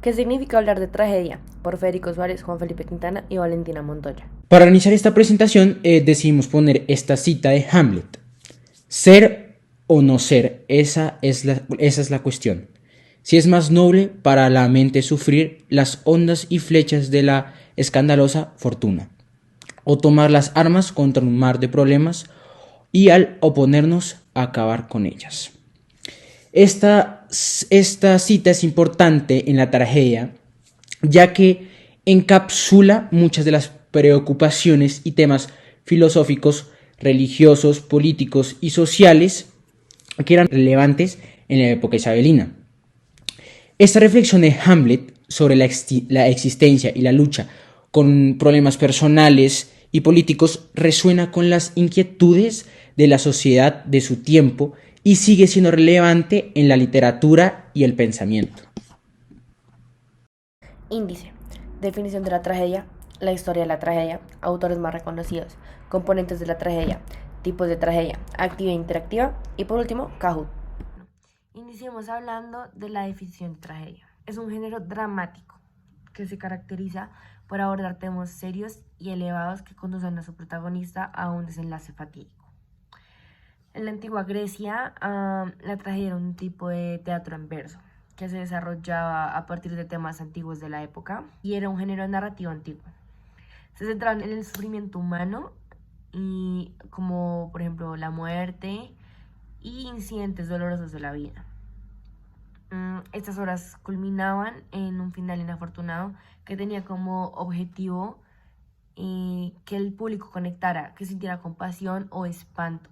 ¿Qué significa hablar de tragedia? Por Federico Suárez, Juan Felipe Quintana y Valentina Montoya. Para iniciar esta presentación decidimos poner esta cita de Hamlet. Ser o no ser, esa es la cuestión. Si es más noble para la mente sufrir las ondas y flechas de la escandalosa fortuna, o tomar las armas contra un mar de problemas y al oponernos acabar con ellas. Esta cita es importante en la tragedia, ya que encapsula muchas de las preocupaciones y temas filosóficos, religiosos, políticos y sociales que eran relevantes en la época isabelina. Esta reflexión de Hamlet sobre la existencia y la lucha con problemas personales y políticos resuena con las inquietudes de la sociedad de su tiempo y sigue siendo relevante en la literatura y el pensamiento. Índice. Definición de la tragedia. La historia de la tragedia. Autores más reconocidos. Componentes de la tragedia. Tipos de tragedia. Activa e interactiva. Y por último, Kahoot. Iniciemos hablando de la definición de tragedia. Es un género dramático que se caracteriza por abordar temas serios y elevados que conducen a su protagonista a un desenlace fatídico. En la antigua Grecia, la tragedia era un tipo de teatro en verso que se desarrollaba a partir de temas antiguos de la época y era un género narrativo antiguo. Se centraba en el sufrimiento humano y como por ejemplo la muerte y incidentes dolorosos de la vida. Estas obras culminaban en un final inafortunado que tenía como objetivo que el público conectara, que sintiera compasión o espanto.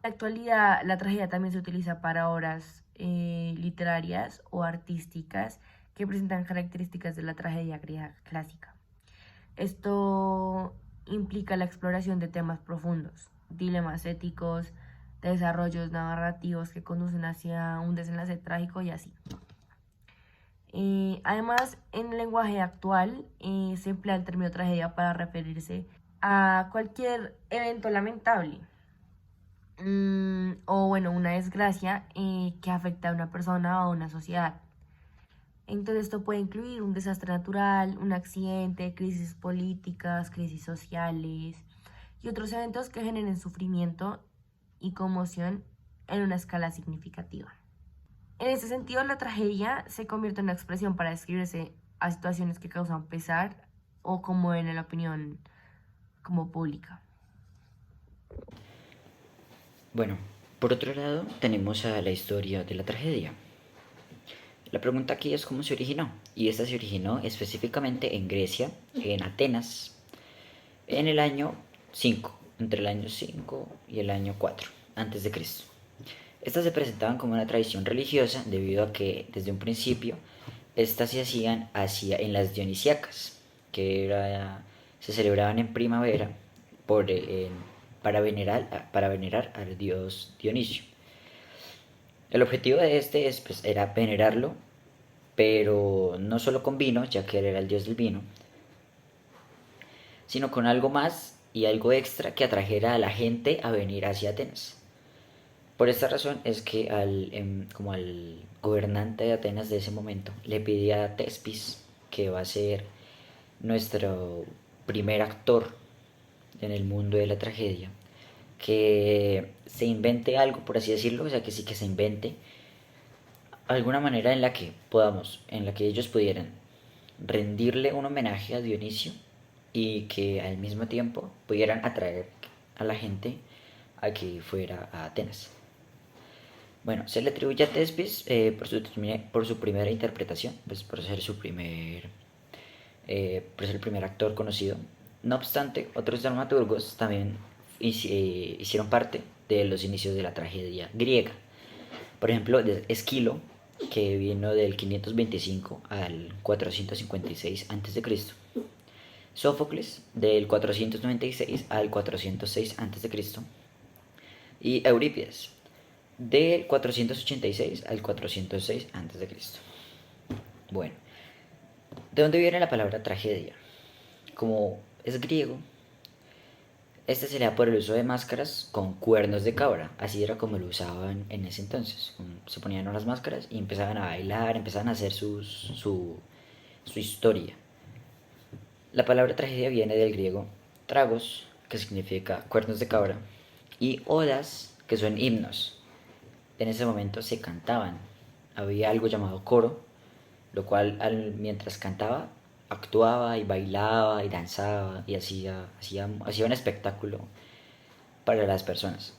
En la actualidad, la tragedia también se utiliza para obras literarias o artísticas que presentan características de la tragedia griega clásica. Esto implica la exploración de temas profundos, dilemas éticos, desarrollos narrativos que conducen hacia un desenlace trágico y así. Además, en el lenguaje actual se emplea el término tragedia para referirse a cualquier evento lamentable o bueno, una desgracia que afecta a una persona o a una sociedad. Entonces esto puede incluir un desastre natural, un accidente, crisis políticas, crisis sociales y otros eventos que generen sufrimiento y conmoción en una escala significativa. En ese sentido, la tragedia se convierte en una expresión para describirse a situaciones que causan pesar o como en la opinión como pública. Bueno, por otro lado tenemos a la historia de la tragedia. La pregunta aquí es cómo se originó, y esta se originó específicamente en Grecia, en Atenas, en el año 5, entre el año 5 y el año 4 antes de Cristo. Estas se presentaban como una tradición religiosa debido a que desde un principio estas se hacían en las dionisíacas, se celebraban en primavera por, para venerar al dios Dionisio. El objetivo de este era venerarlo, pero no solo con vino, ya que él era el dios del vino, sino con algo más y algo extra que atrajera a la gente a venir hacia Atenas. Por esta razón es que como al gobernante de Atenas de ese momento le pide a Tespis, que va a ser nuestro primer actor en el mundo de la tragedia, que se invente algo, por así decirlo, o sea, que sí que se invente alguna manera en la que ellos pudieran rendirle un homenaje a Dionisio y que al mismo tiempo pudieran atraer a la gente a que fuera a Atenas. Bueno, se le atribuye a Tespis por su primera interpretación, pues por ser el primer actor conocido. No obstante, otros dramaturgos también hicieron parte de los inicios de la tragedia griega. Por ejemplo, Esquilo, que vino del 525 al 456 a.C. Sófocles, del 496 al 406 a.C. Y Eurípides, del 486 al 406 a.C. Bueno, ¿de dónde viene la palabra tragedia? Como es griego, Este se le da por el uso de máscaras con cuernos de cabra, así era como lo usaban en ese entonces. Se ponían unas máscaras y empezaban a bailar, empezaban a hacer su historia. La palabra tragedia viene del griego tragos, que significa cuernos de cabra, y odas, que son himnos. En ese momento se cantaban. Había algo llamado coro, lo cual mientras cantaba actuaba y bailaba y danzaba y hacía un espectáculo para las personas.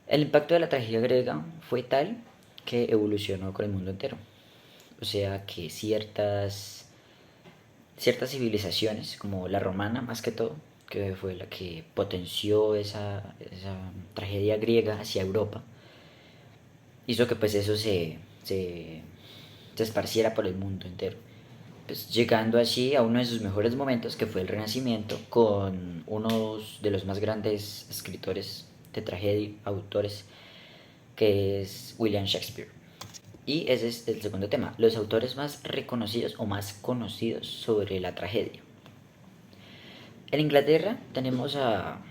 El impacto de la tragedia griega fue tal que evolucionó con el mundo entero. O sea que ciertas civilizaciones, como la romana más que todo, que fue la que potenció esa tragedia griega hacia Europa, hizo que pues eso se esparciera por el mundo entero. Pues llegando así a uno de sus mejores momentos, que fue el Renacimiento, con uno de los más grandes escritores de tragedia, autores, que es William Shakespeare. Y ese es el segundo tema, los autores más reconocidos o más conocidos sobre la tragedia. En Inglaterra tenemos a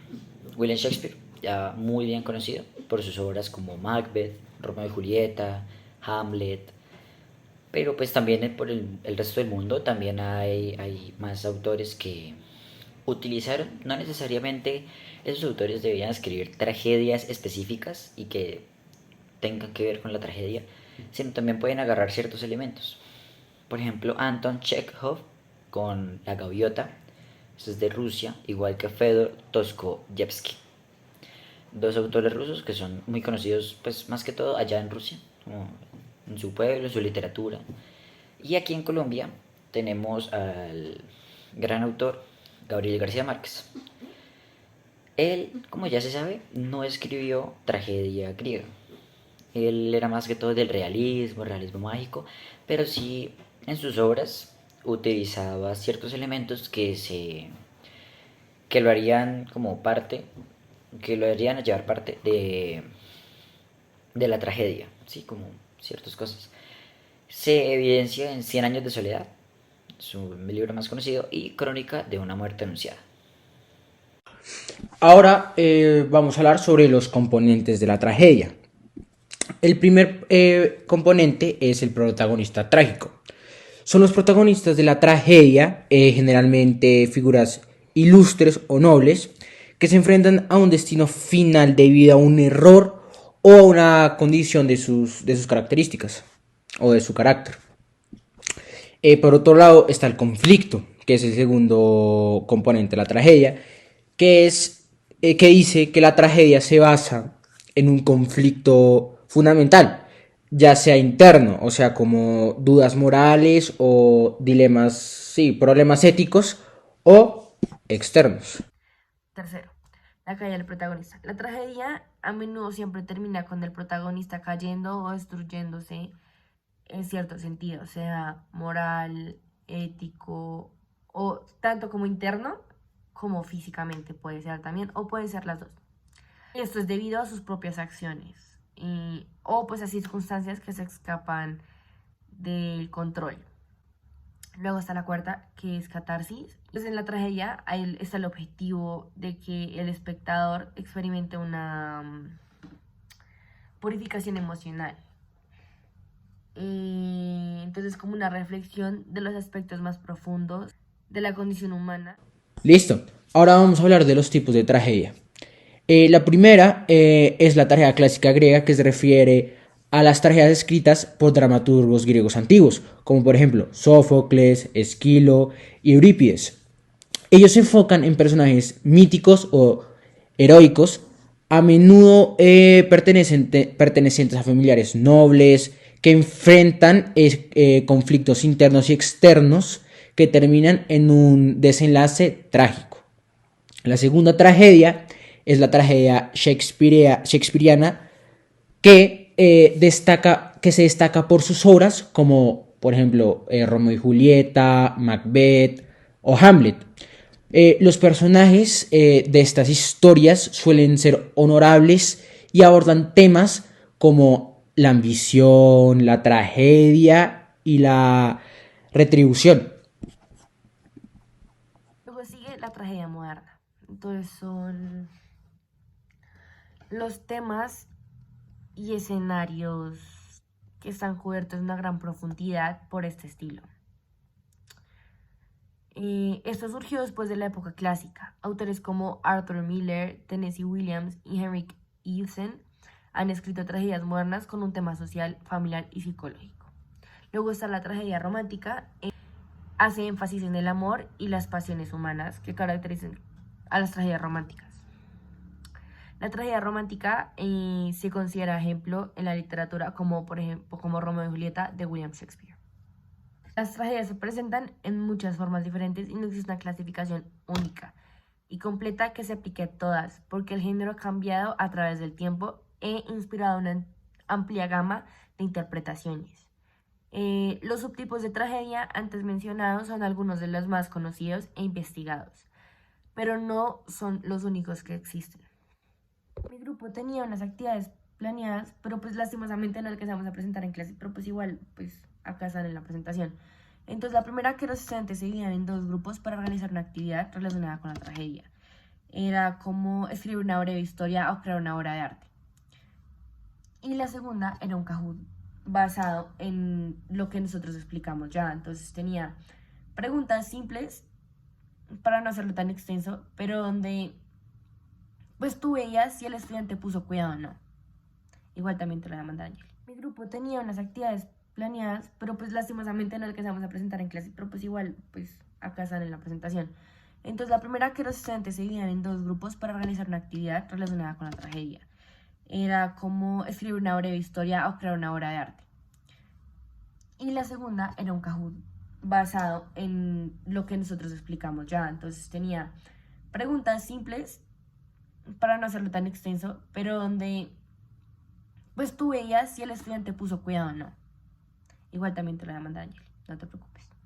William Shakespeare, ya muy bien conocido por sus obras como Macbeth, Romeo y Julieta, Hamlet, pero pues también por el resto del mundo también hay más autores que utilizaron, no necesariamente esos autores debían escribir tragedias específicas y que tengan que ver con la tragedia, sino también pueden agarrar ciertos elementos. Por ejemplo, Anton Chekhov con La Gaviota, eso es de Rusia, igual que Fedor Dostoyevsky, dos autores rusos que son muy conocidos, pues más que todo allá en Rusia, como en su pueblo, en su literatura. Y aquí en Colombia tenemos al gran autor Gabriel García Márquez. Él, como ya se sabe, no escribió tragedia griega. Él era más que todo del realismo mágico, pero sí en sus obras utilizaba ciertos elementos que lo harían como parte, que lo harían llevar parte de la tragedia, sí, como ciertas cosas. Se evidencia en Cien años de soledad, su libro más conocido, y Crónica de una muerte anunciada. Ahora vamos a hablar sobre los componentes de la tragedia. El primer componente es el protagonista trágico. Son los protagonistas de la tragedia, generalmente figuras ilustres o nobles, que se enfrentan a un destino final debido a un error o a una condición de sus características o de su carácter. Por otro lado está el conflicto, que es el segundo componente de la tragedia, que dice que la tragedia se basa en un conflicto fundamental, ya sea interno, o sea, como dudas morales o dilemas, sí, problemas éticos, o externos. Tercero, la caída del protagonista. La tragedia a menudo siempre termina con el protagonista cayendo o destruyéndose en cierto sentido, sea moral, ético o tanto como interno como físicamente puede ser también, o pueden ser las dos. Esto es debido a sus propias acciones o pues a circunstancias que se escapan del control. Luego está la cuarta, que es catarsis. Entonces, en la tragedia está el objetivo de que el espectador experimente una purificación emocional. Entonces, como una reflexión de los aspectos más profundos de la condición humana. Listo, ahora vamos a hablar de los tipos de tragedia. La primera es la tragedia clásica griega, que se refiere a las tragedias escritas por dramaturgos griegos antiguos, como por ejemplo Sófocles, Esquilo y Eurípides. Ellos se enfocan en personajes míticos o heroicos, a menudo pertenecientes a familiares nobles, que enfrentan conflictos internos y externos que terminan en un desenlace trágico. La segunda tragedia es la tragedia shakespeariana, que se destaca por sus obras como, por ejemplo, Romeo y Julieta, Macbeth o Hamlet. Los personajes de estas historias suelen ser honorables y abordan temas como la ambición, la tragedia y la retribución. Luego sigue la tragedia moderna. Entonces son los temas y escenarios que están cubiertos en una gran profundidad por este estilo. Esto surgió después de la época clásica. Autores como Arthur Miller, Tennessee Williams y Henrik Ibsen han escrito tragedias modernas con un tema social, familiar y psicológico. Luego está la tragedia romántica. Hace énfasis en el amor y las pasiones humanas que caracterizan a las tragedias románticas. La tragedia romántica se considera ejemplo en la literatura como, por ejemplo, como Romeo y Julieta de William Shakespeare. Las tragedias se presentan en muchas formas diferentes y no existe una clasificación única y completa que se aplique a todas, porque el género ha cambiado a través del tiempo e inspirado una amplia gama de interpretaciones. Los subtipos de tragedia antes mencionados son algunos de los más conocidos e investigados, pero no son los únicos que existen. Mi grupo tenía unas actividades planeadas, pero pues lastimosamente no alcanzamos a presentar en clase, pero pues igual, pues acá están en la presentación. Entonces la primera, que los estudiantes se dividían en dos grupos para organizar una actividad relacionada con la tragedia. Era como escribir una breve historia o crear una obra de arte. Y la segunda era un Kahoot basado en lo que nosotros explicamos ya. Entonces tenía preguntas simples para no hacerlo tan extenso, pero donde pues tú veías si el estudiante puso cuidado o no. Igual también te lo voy a mandar, Ángel. Mi grupo tenía unas actividades planeadas, pero pues lastimosamente no alcanzamos a presentar en clase, pero pues igual, pues acá están en la presentación. Entonces la primera, que los estudiantes se dividían en dos grupos para organizar una actividad relacionada con la tragedia. Era como escribir una breve historia o crear una obra de arte. Y la segunda era un Kahoot basado en lo que nosotros explicamos ya. Entonces tenía preguntas simples para no hacerlo tan extenso, pero donde pues tú veías si el estudiante puso cuidado o no. Igual también te lo voy a mandar, Ángel, no te preocupes.